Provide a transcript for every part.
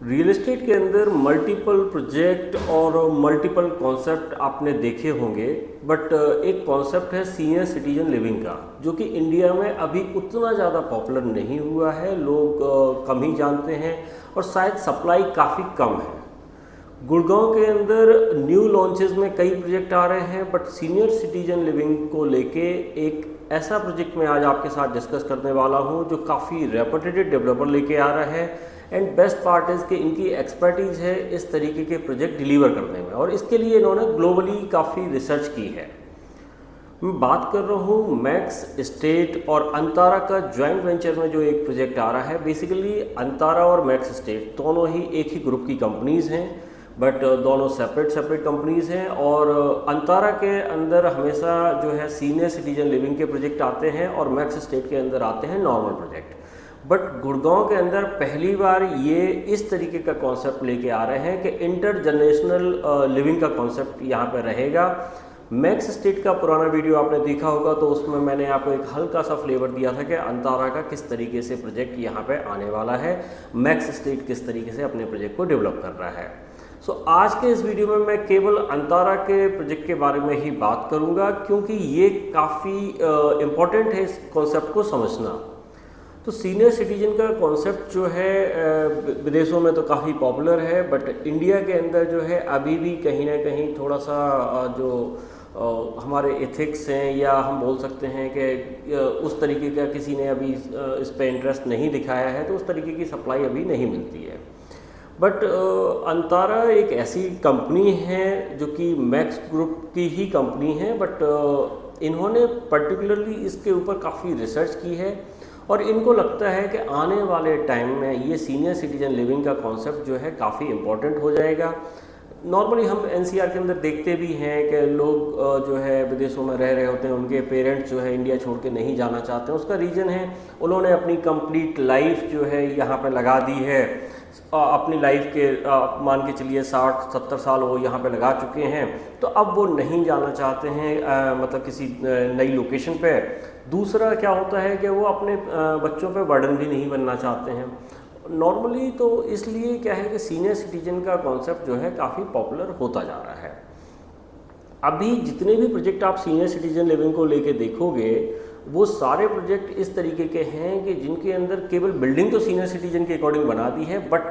Real estate के अंदर multiple project और मल्टीपल कॉन्सेप्ट आपने देखे होंगे, बट एक कॉन्सेप्ट है सीनियर सिटीजन लिविंग का, जो कि इंडिया में अभी उतना ज़्यादा पॉपुलर नहीं हुआ है। लोग कम ही जानते हैं और शायद सप्लाई काफ़ी कम है। गुड़गांव के अंदर न्यू लॉन्चेस में कई प्रोजेक्ट आ रहे हैं, बट सीनियर सिटीजन लिविंग को लेके एक ऐसा प्रोजेक्ट मैं आज आपके साथ डिस्कस करने वाला हूं जो काफ़ी रेपुटेड डेवलपर लेके आ रहा है। एंड बेस्ट पार्ट इज़ कि इनकी एक्सपर्टीज़ है इस तरीके के प्रोजेक्ट डिलीवर करने में, और इसके लिए इन्होंने ग्लोबली काफ़ी रिसर्च की है। मैं बात कर रहा हूँ मैक्स एस्टेट और अंतारा का जॉइंट वेंचर में जो एक प्रोजेक्ट आ रहा है। बेसिकली अंतारा और मैक्स एस्टेट दोनों ही एक ही ग्रुप की कंपनीज़ हैं, बट दोनों सेपरेट कंपनीज़ हैं। और अंतारा के अंदर हमेशा जो है सीनियर सिटीजन लिविंग के प्रोजेक्ट आते हैं और मैक्स एस्टेट के अंदर आते हैं नॉर्मल प्रोजेक्ट। बट गुड़गांव के अंदर पहली बार ये इस तरीके का कॉन्सेप्ट लेके आ रहे हैं कि इंटर जनरेशनल लिविंग का कॉन्सेप्ट यहाँ पे रहेगा। मैक्स एस्टेट का पुराना वीडियो आपने देखा होगा, तो उसमें मैंने आपको एक हल्का सा फ्लेवर दिया था कि अंतारा का किस तरीके से प्रोजेक्ट यहाँ पे आने वाला है, मैक्स एस्टेट किस तरीके से अपने प्रोजेक्ट को डेवलप कर रहा है। सो आज के इस वीडियो में मैं केवल अंतारा के प्रोजेक्ट के बारे में ही बात करूँगा, क्योंकि ये काफ़ी इम्पॉर्टेंट है इस कॉन्सेप्ट को समझना। तो सीनियर सिटीजन का कॉन्सेप्ट जो है विदेशों में तो काफ़ी पॉपुलर है, बट इंडिया के अंदर जो है अभी भी कहीं ना कहीं थोड़ा सा जो हमारे एथिक्स हैं, या हम बोल सकते हैं कि उस तरीके का किसी ने अभी इस पे इंटरेस्ट नहीं दिखाया है, तो उस तरीके की सप्लाई अभी नहीं मिलती है। बट अंतारा एक ऐसी कंपनी है जो कि मैक्स ग्रुप की ही कंपनी है, बट इन्होंने पर्टिकुलरली इसके ऊपर काफ़ी रिसर्च की है और इनको लगता है कि आने वाले टाइम में ये सीनियर सिटीजन लिविंग का कॉन्सेप्ट जो है काफ़ी इम्पोर्टेंट हो जाएगा। नॉर्मली हम एनसीआर के अंदर देखते भी हैं कि लोग जो है विदेशों में रह रहे होते हैं, उनके पेरेंट्स जो है इंडिया छोड़ के नहीं जाना चाहते हैं। उसका रीज़न है उन्होंने अपनी कंप्लीट लाइफ जो है यहाँ पे लगा दी है। अपनी लाइफ के मान के चलिए 60-70 साल वो यहाँ पे लगा चुके हैं, तो अब वो नहीं जाना चाहते हैं मतलब किसी नई लोकेशन पे। दूसरा क्या होता है कि वो अपने बच्चों पे बर्डन भी नहीं बनना चाहते हैं नॉर्मली। तो इसलिए क्या है कि सीनियर सिटीजन का कॉन्सेप्ट जो है काफ़ी पॉपुलर होता जा रहा है। अभी जितने भी प्रोजेक्ट आप सीनियर सिटीजन लिविंग को लेके देखोगे, वो सारे प्रोजेक्ट इस तरीके के हैं कि जिनके अंदर केवल बिल्डिंग तो सीनियर सिटीजन के अकॉर्डिंग बना दी है, बट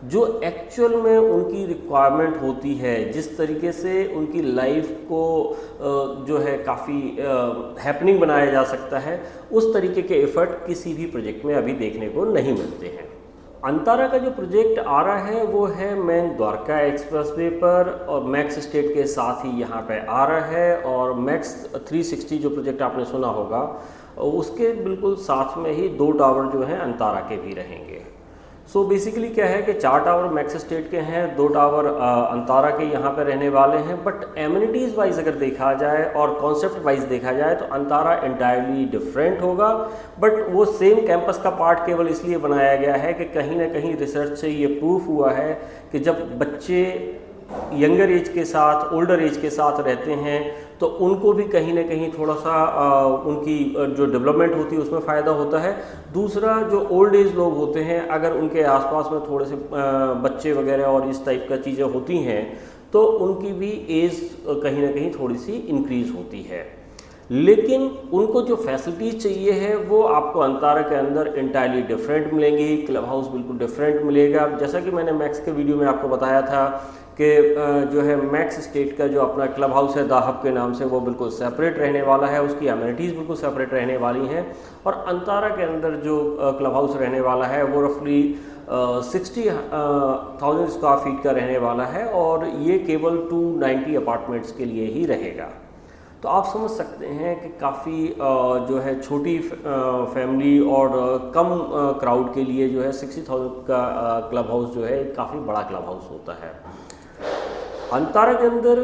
जो एक्चुअल में उनकी रिक्वायरमेंट होती है, जिस तरीके से उनकी लाइफ को जो है काफ़ी हैपनिंग बनाया जा सकता है, उस तरीके के एफर्ट किसी भी प्रोजेक्ट में अभी देखने को नहीं मिलते हैं। अंतारा का जो प्रोजेक्ट आ रहा है वो है मेन द्वारका एक्सप्रेसवे पर, और मैक्स एस्टेट के साथ ही यहाँ पे आ रहा है। और मैक्स 360 जो प्रोजेक्ट आपने सुना होगा, उसके बिल्कुल साथ में ही 2 टावर जो हैं अंतारा के भी रहेंगे। सो बेसिकली क्या है कि 4 टावर मैक्स एस्टेट के हैं, 2 टावर अंतारा के यहाँ पे रहने वाले हैं। बट एमिनिटीज़ वाइज अगर देखा जाए और कॉन्सेप्ट वाइज देखा जाए तो अंतारा एंटायरली डिफरेंट होगा, बट वो सेम कैंपस का पार्ट केवल इसलिए बनाया गया है कि कहीं ना कहीं रिसर्च से ये प्रूफ हुआ है कि जब बच्चे यंगर एज के साथ ओल्डर एज के साथ रहते हैं तो उनको भी कहीं ना कहीं थोड़ा सा उनकी जो डेवलपमेंट होती है उसमें फ़ायदा होता है। दूसरा, जो ओल्ड एज लोग होते हैं, अगर उनके आसपास में थोड़े से बच्चे वगैरह और इस टाइप का चीज़ें होती हैं तो उनकी भी एज कहीं ना कहीं थोड़ी सी इंक्रीज़ होती है। लेकिन उनको जो फैसिलिटीज़ चाहिए है वो आपको अंतारा के अंदर इंटायरली डिफरेंट मिलेंगी। क्लब हाउस बिल्कुल डिफरेंट मिलेगा। जैसा कि मैंने मैक्स के वीडियो में आपको बताया था कि जो है मैक्स एस्टेट का जो अपना क्लब हाउस है दाहब के नाम से, वो बिल्कुल सेपरेट रहने वाला है, उसकी एमिनिटीज़ बिल्कुल सेपरेट रहने वाली हैं। और अंतारा के अंदर जो क्लब हाउस रहने वाला है वो रफली 60,000 स्क्वायर फीट का रहने वाला है, और ये केवल 290 अपार्टमेंट्स के लिए ही रहेगा। तो आप समझ सकते हैं कि काफ़ी जो है छोटी फैमिली और कम क्राउड के लिए जो है 60,000 का क्लब हाउस जो है काफ़ी बड़ा क्लब हाउस होता है। अंतारा के अंदर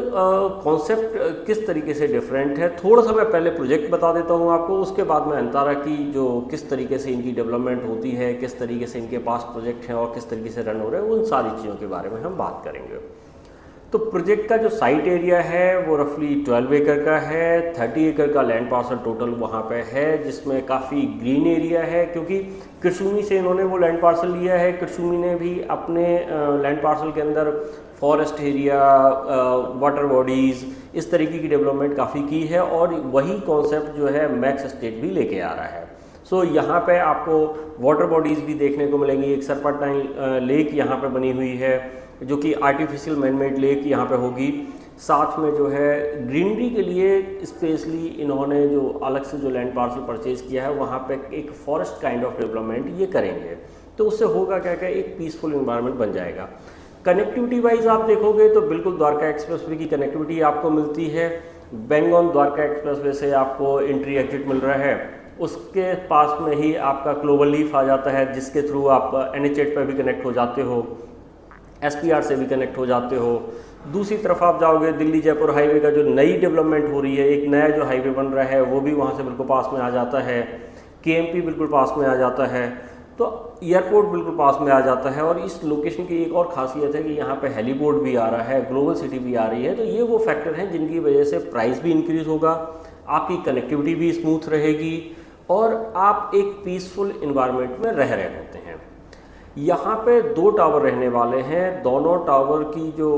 कॉन्सेप्ट किस तरीके से डिफरेंट है, थोड़ा सा मैं पहले प्रोजेक्ट बता देता हूँ आपको, उसके बाद में अंतारा की जो किस तरीके से इनकी डेवलपमेंट होती है, किस तरीके से इनके पास प्रोजेक्ट हैं और किस तरीके से रन हो रहे हैं, उन सारी चीज़ों के बारे में हम बात करेंगे। तो प्रोजेक्ट का जो साइट एरिया है वो रफली 12 एकड़ का है। 30 एकड़ का लैंड पार्सल टोटल वहाँ पे है, जिसमें काफ़ी ग्रीन एरिया है, क्योंकि कृषुमी से इन्होंने वो लैंड पार्सल लिया है। कृषुमी ने भी अपने लैंड पार्सल के अंदर फॉरेस्ट एरिया, वाटर बॉडीज़, इस तरीके की डेवलपमेंट काफ़ी की है, और वही कॉन्सेप्ट जो है मैक्स एस्टेट भी लेके आ रहा है। सो यहाँ पे आपको वाटर बॉडीज़ भी देखने को मिलेंगी। एक सर्पेंटाइन लेक यहाँ पे बनी हुई है, जो कि आर्टिफिशियल मैनमेड लेक यहाँ पे होगी। साथ में जो है ग्रीनरी के लिए स्पेशली इन्होंने जो अलग से जो लैंड पार्सल परचेज किया है, वहाँ पे एक फॉरेस्ट काइंड ऑफ डेवलपमेंट ये करेंगे। तो उससे होगा क्या क्या, एक पीसफुल इन्वायरमेंट बन जाएगा। कनेक्टिविटी वाइज आप देखोगे तो बिल्कुल द्वारका एक्सप्रेसवे की कनेक्टिविटी आपको मिलती है। बेंगोन द्वारका एक्सप्रेसवे से आपको एंट्री एग्जिट मिल रहा है। उसके पास में ही आपका क्लोवर लीफ आ जाता है, जिसके थ्रू आप NH8 पर भी कनेक्ट हो जाते हो, SPR से भी कनेक्ट हो जाते हो। दूसरी तरफ आप जाओगे, दिल्ली जयपुर हाईवे का जो नई डेवलपमेंट हो रही है, एक नया जो हाईवे बन रहा है, वो भी वहाँ से बिल्कुल पास में आ जाता है। KMP बिल्कुल पास में आ जाता है, तो एयरपोर्ट बिल्कुल पास में आ जाता है। और इस लोकेशन की एक और खासियत है कि यहाँ पे हेलीपोर्ट भी आ रहा है, ग्लोबल सिटी भी आ रही है। तो ये वो फैक्टर हैं जिनकी वजह से प्राइस भी इंक्रीज़ होगा, आपकी कनेक्टिविटी भी स्मूथ रहेगी, और आप एक पीसफुल इन्वायरमेंट में रह रहे होते हैं। यहाँ पे 2 टावर रहने वाले हैं। दोनों टावर की जो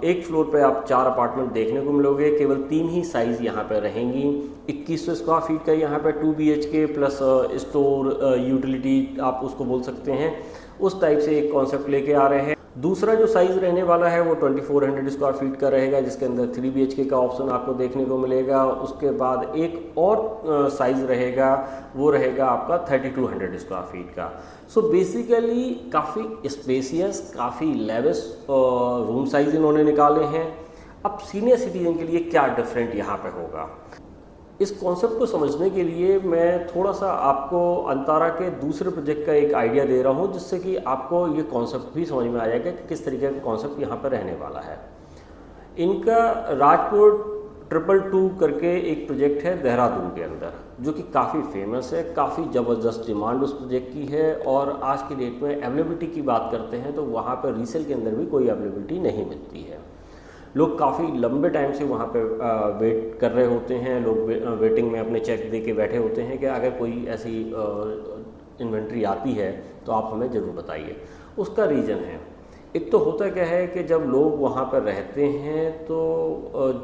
एक फ्लोर पे आप 4 अपार्टमेंट देखने को मिलोगे। केवल 3 ही साइज़ यहाँ पे रहेंगी। 2100 स्क्वायर फीट का यहाँ पे 2 BHK प्लस स्टोर यूटिलिटी आप उसको बोल सकते हैं, उस टाइप से एक कॉन्सेप्ट लेके आ रहे हैं। दूसरा जो साइज़ रहने वाला है वो 2400 स्क्वायर फीट का रहेगा, जिसके अंदर 3 BHK का ऑप्शन आपको देखने को मिलेगा। उसके बाद एक और साइज़ रहेगा, वो रहेगा आपका 3200 स्क्वायर फीट का। सो बेसिकली काफ़ी स्पेसियस, काफ़ी लेविश रूम साइज़ इन्होंने निकाले हैं। अब सीनियर सिटीजन के लिए क्या डिफरेंट यहाँ पे होगा, इस कॉन्सेप्ट को समझने के लिए मैं थोड़ा सा आपको अंतारा के दूसरे प्रोजेक्ट का एक आइडिया दे रहा हूँ, जिससे कि आपको ये कॉन्सेप्ट भी समझ में आ जाएगा कि किस तरीके का कॉन्सेप्ट यहाँ पर रहने वाला है। इनका राजकोट 222 करके एक प्रोजेक्ट है देहरादून के अंदर, जो कि काफ़ी फेमस है। काफ़ी ज़बरदस्त डिमांड उस प्रोजेक्ट की है, और आज की डेट में अवेलेबिलिटी की बात करते हैं तो वहाँ पर रीसेल के अंदर भी कोई अवेलेबिलिटी नहीं मिलती है। लोग काफ़ी लंबे टाइम से वहाँ पे वेट कर रहे होते हैं। लोग वेटिंग में अपने चेक दे के बैठे होते हैं कि अगर कोई ऐसी इन्वेंट्री आती है तो आप हमें ज़रूर बताइए। उसका रीज़न है, एक तो होता क्या है कि जब लोग वहाँ पर रहते हैं तो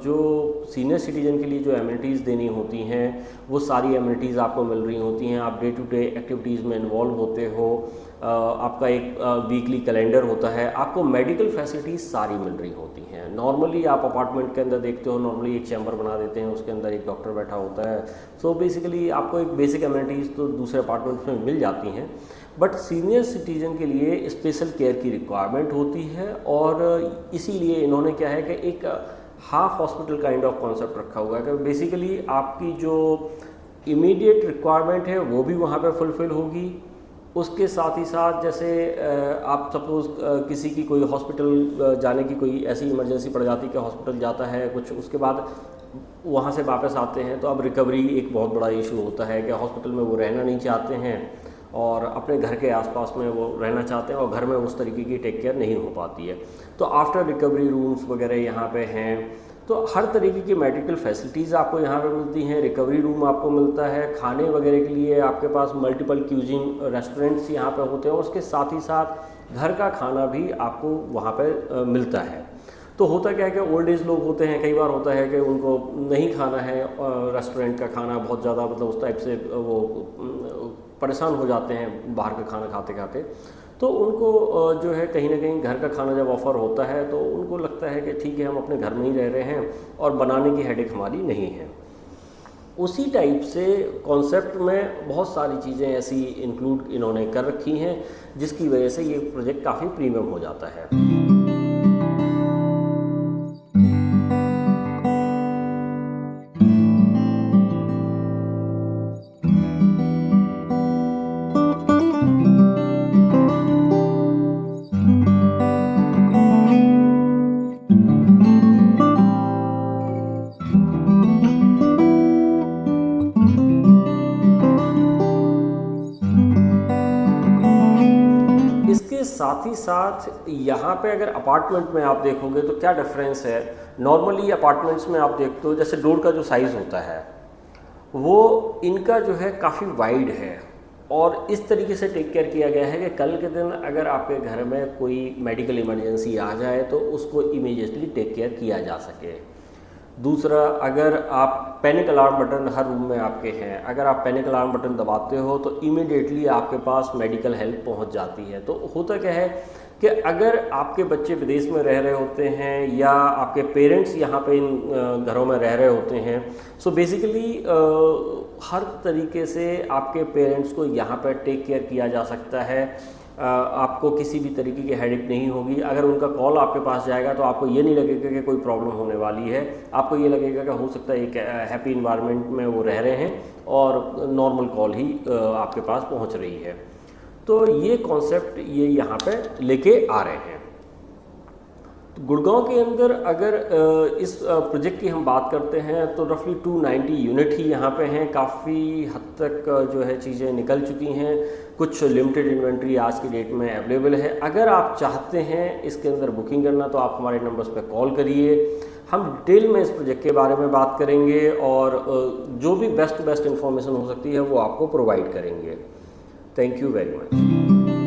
जो सीनियर सिटीजन के लिए जो एमिनिटीज़ देनी होती हैं, वो सारी एमिनिटीज़ आपको मिल रही होती हैं। आप डे टू डे एक्टिविटीज़ में इन्वॉल्व होते हो। आपका एक वीकली कैलेंडर होता है, आपको मेडिकल फैसिलिटीज़ सारी मिल रही होती हैं। नॉर्मली आप अपार्टमेंट के अंदर देखते हो, नॉर्मली एक चैम्बर बना देते हैं, उसके अंदर एक डॉक्टर बैठा होता है। सो बेसिकली आपको एक बेसिक एमिनिटीज़ तो दूसरे अपार्टमेंट्स में मिल जाती हैं, बट सीनियर सिटीजन के लिए स्पेशल केयर की रिक्वायरमेंट होती है। और इसीलिए इन्होंने क्या है कि एक half hospital kind of concept रखा हुआ है कि बेसिकली आपकी जो इमीडिएट रिक्वायरमेंट है वो भी वहाँ पे फुलफ़िल होगी। उसके साथ ही साथ जैसे आप सपोज़ किसी की कोई हॉस्पिटल जाने की कोई ऐसी इमरजेंसी पड़ जाती है कि हॉस्पिटल जाता है कुछ, उसके बाद वहाँ से वापस आते हैं, तो अब रिकवरी एक बहुत बड़ा इशू होता है कि हॉस्पिटल में वो रहना नहीं चाहते हैं और अपने घर के आसपास में वो रहना चाहते हैं, और घर में उस तरीके की टेक केयर नहीं हो पाती है। तो आफ्टर रिकवरी रूम्स वगैरह यहाँ पे हैं, तो हर तरीके की मेडिकल फैसिलिटीज़ आपको यहाँ पे मिलती हैं। रिकवरी रूम आपको मिलता है, खाने वगैरह के लिए आपके पास मल्टीपल क्यूजिन रेस्टोरेंट्स यहाँ पे होते हैं, और उसके साथ ही साथ घर का खाना भी आपको वहाँ पे मिलता है। तो होता क्या है कि ओल्ड एज लोग होते हैं, कई बार होता है कि उनको नहीं खाना है रेस्टोरेंट का खाना, बहुत ज़्यादा मतलब उस टाइप से वो परेशान हो जाते हैं बाहर का खाना खाते खाते, तो उनको जो है कहीं ना कहीं घर का खाना जब ऑफ़र होता है तो उनको लगता है कि ठीक है हम अपने घर में ही रह रहे हैं और बनाने की हेडेक हमारी नहीं है। उसी टाइप से कॉन्सेप्ट में बहुत सारी चीज़ें ऐसी इंक्लूड इन्होंने कर रखी हैं, जिसकी वजह से ये प्रोजेक्ट काफ़ी प्रीमियम हो जाता है। साथ ही साथ यहाँ पे अगर अपार्टमेंट में आप देखोगे तो क्या डिफरेंस है। नॉर्मली अपार्टमेंट्स में आप देखते हो जैसे डोर का जो साइज़ होता है वो इनका जो है काफ़ी वाइड है और इस तरीके से टेक केयर किया गया है कि कल के दिन अगर आपके घर में कोई मेडिकल इमरजेंसी आ जाए तो उसको इमीडिएटली टेक केयर किया जा सके। दूसरा, अगर आप पैनिक अलार्म बटन हर रूम में आपके हैं, अगर आप पैनिक अलार्म बटन दबाते हो तो इमीडिएटली आपके पास मेडिकल हेल्प पहुंच जाती है। तो होता क्या है कि अगर आपके बच्चे विदेश में रह रहे होते हैं या आपके पेरेंट्स यहाँ पे इन घरों में रह रहे होते हैं, सो बेसिकली हर तरीके से आपके पेरेंट्स को यहाँ पर टेक केयर किया जा सकता है। आपको किसी भी तरीके की हेडेक नहीं होगी। अगर उनका कॉल आपके पास जाएगा तो आपको ये नहीं लगेगा कि कोई प्रॉब्लम होने वाली है, आपको ये लगेगा कि हो सकता है एक हैप्पी इन्वायरमेंट में वो रह रहे हैं और नॉर्मल कॉल ही आपके पास पहुंच रही है। तो ये कॉन्सेप्ट ये यहाँ पे लेके आ रहे हैं। तो गुड़गांव के अंदर अगर इस प्रोजेक्ट की हम बात करते हैं तो रफली 290 यूनिट ही यहाँ पे हैं। काफ़ी हद तक जो है चीज़ें निकल चुकी हैं, कुछ लिमिटेड इन्वेंट्री आज की डेट में अवेलेबल है। अगर आप चाहते हैं इसके अंदर बुकिंग करना तो आप हमारे नंबर्स पे कॉल करिए। हम डिटेल में इस प्रोजेक्ट के बारे में बात करेंगे और जो भी बेस्ट इन्फॉर्मेशन हो सकती है वो आपको प्रोवाइड करेंगे। Thank you very much.